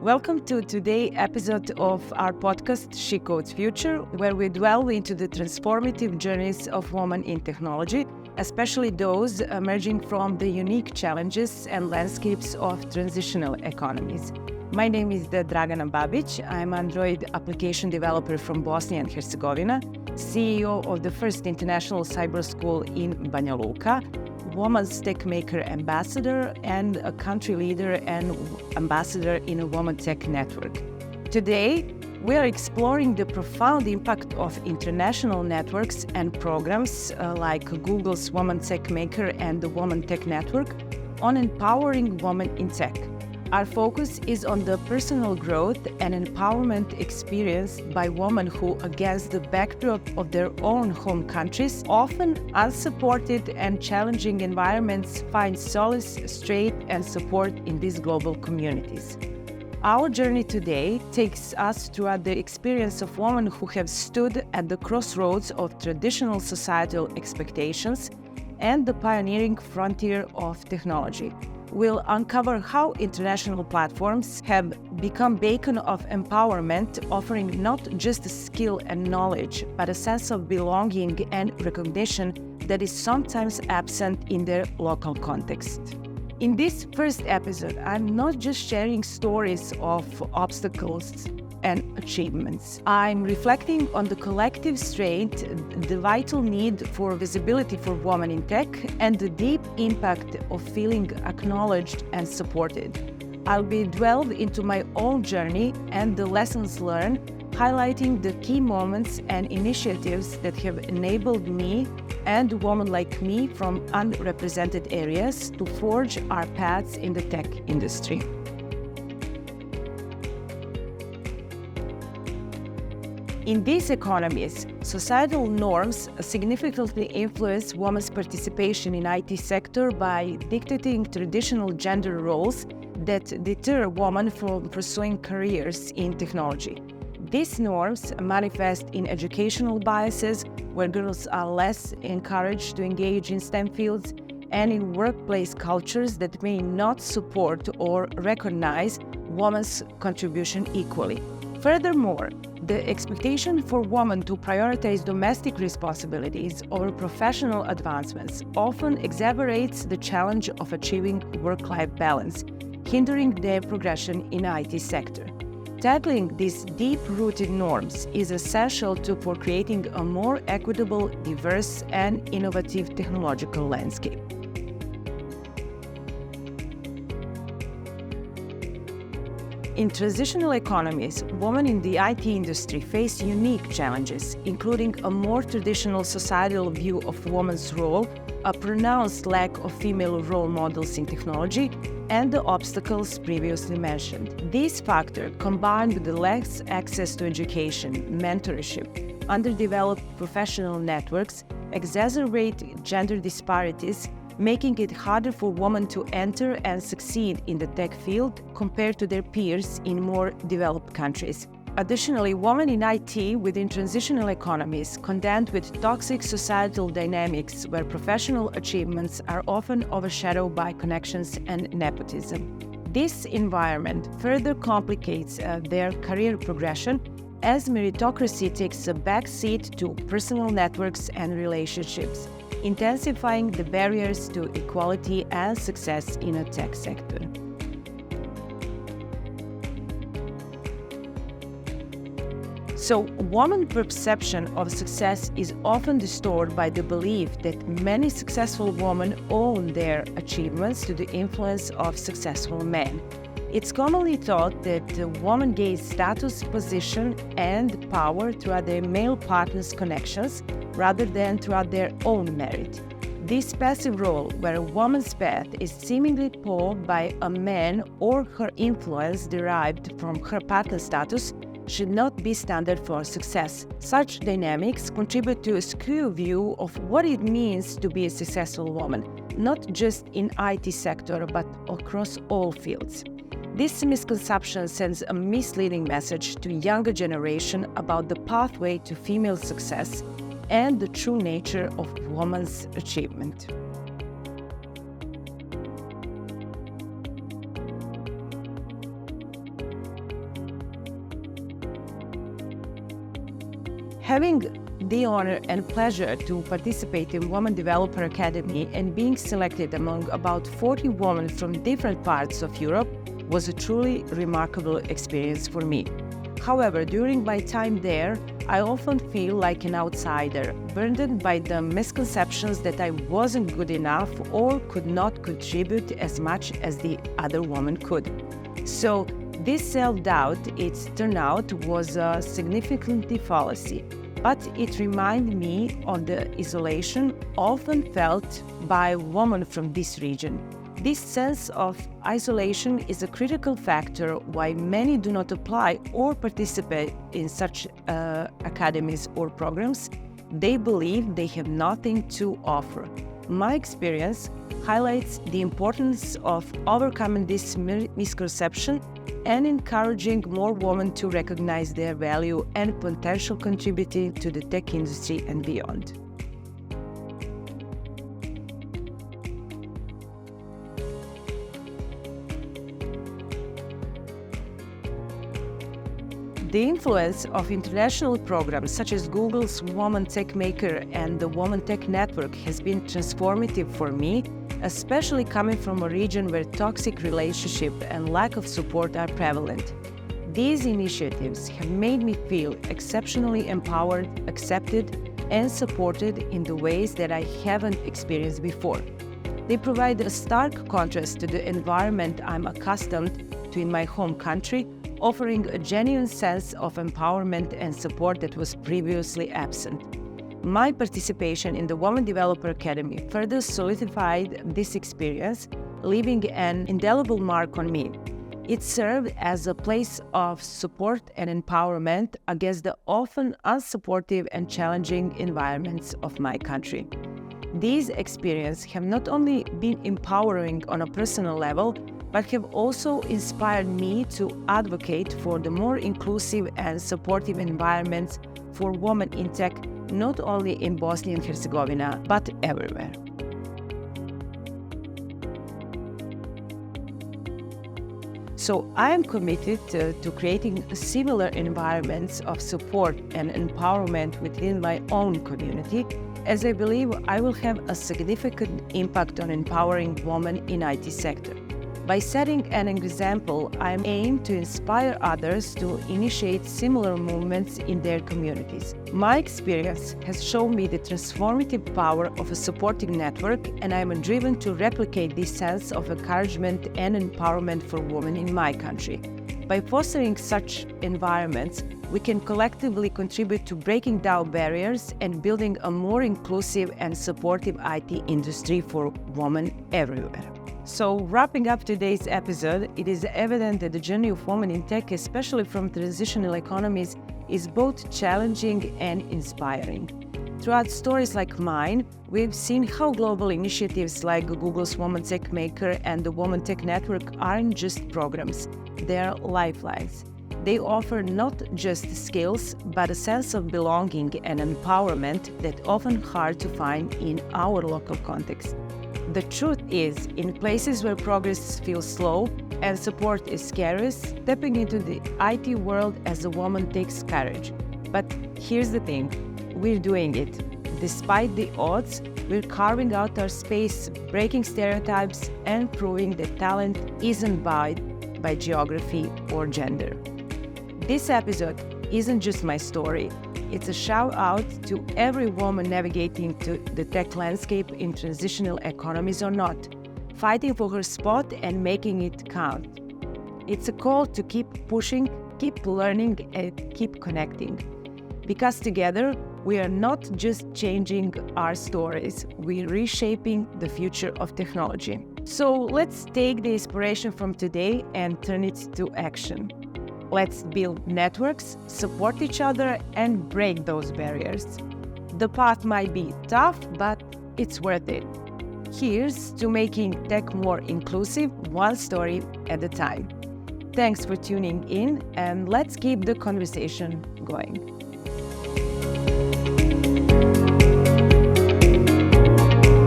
Welcome to today's episode of our podcast, She Codes Future, where we delve into the transformative journeys of women in technology, especially those emerging from the unique challenges and landscapes of transitional economies. My name is Dragana Babic. I'm an Android application developer from Bosnia and Herzegovina, CEO of the first international cyber school in Banja Luka, Women's Tech Maker Ambassador, and a country leader and ambassador in a Women Tech Network. Today, we are exploring the profound impact of international networks and programs like Google's Women Tech Maker and the Women Tech Network on empowering women in tech. Our focus is on the personal growth and empowerment experienced by women who, against the backdrop of their own home countries, often unsupported and challenging environments, find solace, strength, and support in these global communities. Our journey today takes us throughout the experience of women who have stood at the crossroads of traditional societal expectations and the pioneering frontier of technology. We'll uncover how international platforms have become beacon of empowerment, offering not just skill and knowledge, but a sense of belonging and recognition that is sometimes absent in their local context. In this first episode, I'm not just sharing stories of obstacles and achievements. I'm reflecting on the collective strength, the vital need for visibility for women in tech, and the deep impact of feeling acknowledged and supported. I'll be delved into my own journey and the lessons learned, highlighting the key moments and initiatives that have enabled me and women like me from unrepresented areas to forge our paths in the tech industry. In these economies, societal norms significantly influence women's participation in IT sector by dictating traditional gender roles that deter women from pursuing careers in technology. These norms manifest in educational biases, where girls are less encouraged to engage in STEM fields, and in workplace cultures that may not support or recognize women's contribution equally. Furthermore, the expectation for women to prioritize domestic responsibilities over professional advancements often exacerbates the challenge of achieving work-life balance, hindering their progression in IT sector. Tackling these deep-rooted norms is essential for creating a more equitable, diverse, and innovative technological landscape. In transitional economies, women in the IT industry face unique challenges, including a more traditional societal view of women's role, a pronounced lack of female role models in technology, and the obstacles previously mentioned. These factors, combined with the less access to education, mentorship, underdeveloped professional networks, exacerbate gender disparities, making it harder for women to enter and succeed in the tech field compared to their peers in more developed countries. Additionally, women in IT within transitional economies contend with toxic societal dynamics where professional achievements are often overshadowed by connections and nepotism. This environment further complicates their career progression as meritocracy takes a backseat to personal networks and relationships, intensifying the barriers to equality and success in a tech sector. So, women's perception of success is often distorted by the belief that many successful women owe their achievements to the influence of successful men. It's commonly thought that women gain status, position, and power throughout their male partner's connections rather than throughout their own merit. This passive role, where a woman's path is seemingly pulled by a man or her influence derived from her partner's status, should not be standard for success. Such dynamics contribute to a skewed view of what it means to be a successful woman, not just in IT sector, but across all fields. This misconception sends a misleading message to younger generation about the pathway to female success and the true nature of women's achievement. Having the honor and pleasure to participate in Women Developer Academy and being selected among about 40 women from different parts of Europe was a truly remarkable experience for me. However, during my time there, I often feel like an outsider, burdened by the misconceptions that I wasn't good enough or could not contribute as much as the other woman could. So this self-doubt, its turnout, was a significant fallacy, but it reminded me of the isolation often felt by women from this region. This sense of isolation is a critical factor why many do not apply or participate in such academies or programs. They believe they have nothing to offer. My experience highlights the importance of overcoming this misconception and encouraging more women to recognize their value and potential contributing to the tech industry and beyond. The influence of international programs such as Google's Woman Tech Maker and the Woman Tech Network has been transformative for me, especially coming from a region where toxic relationships and lack of support are prevalent. These initiatives have made me feel exceptionally empowered, accepted, and supported in the ways that I haven't experienced before. They provide a stark contrast to the environment I'm accustomed to in my home country, offering a genuine sense of empowerment and support that was previously absent. My participation in the Women Developer Academy further solidified this experience, leaving an indelible mark on me. It served as a place of support and empowerment against the often unsupportive and challenging environments of my country. These experiences have not only been empowering on a personal level, but have also inspired me to advocate for the more inclusive and supportive environments for women in tech, not only in Bosnia and Herzegovina, but everywhere. So I am committed to creating similar environments of support and empowerment within my own community, as I believe I will have a significant impact on empowering women in IT sector. By setting an example, I aim to inspire others to initiate similar movements in their communities. My experience has shown me the transformative power of a supporting network, and I am driven to replicate this sense of encouragement and empowerment for women in my country. By fostering such environments, we can collectively contribute to breaking down barriers and building a more inclusive and supportive IT industry for women everywhere. So, wrapping up today's episode, it is evident that the journey of women in tech, especially from transitional economies, is both challenging and inspiring. Throughout stories like mine, we've seen how global initiatives like Google's Woman Tech Maker and the Woman Tech Network aren't just programs, they are lifelines. They offer not just skills, but a sense of belonging and empowerment that often hard to find in our local context. The truth is, in places where progress feels slow and support is scarce, stepping into the IT world as a woman takes courage. But here's the thing, we're doing it. Despite the odds, we're carving out our space, breaking stereotypes, and proving that talent isn't bound by geography or gender. This episode isn't just my story. It's a shout out to every woman navigating to the tech landscape in transitional economies or not, fighting for her spot and making it count. It's a call to keep pushing, keep learning, and keep connecting. Because together, we are not just changing our stories, we're reshaping the future of technology. So let's take the inspiration from today and turn it to action. Let's build networks, support each other, and break those barriers. The path might be tough, but it's worth it. Here's to making tech more inclusive, one story at a time. Thanks for tuning in, and let's keep the conversation going.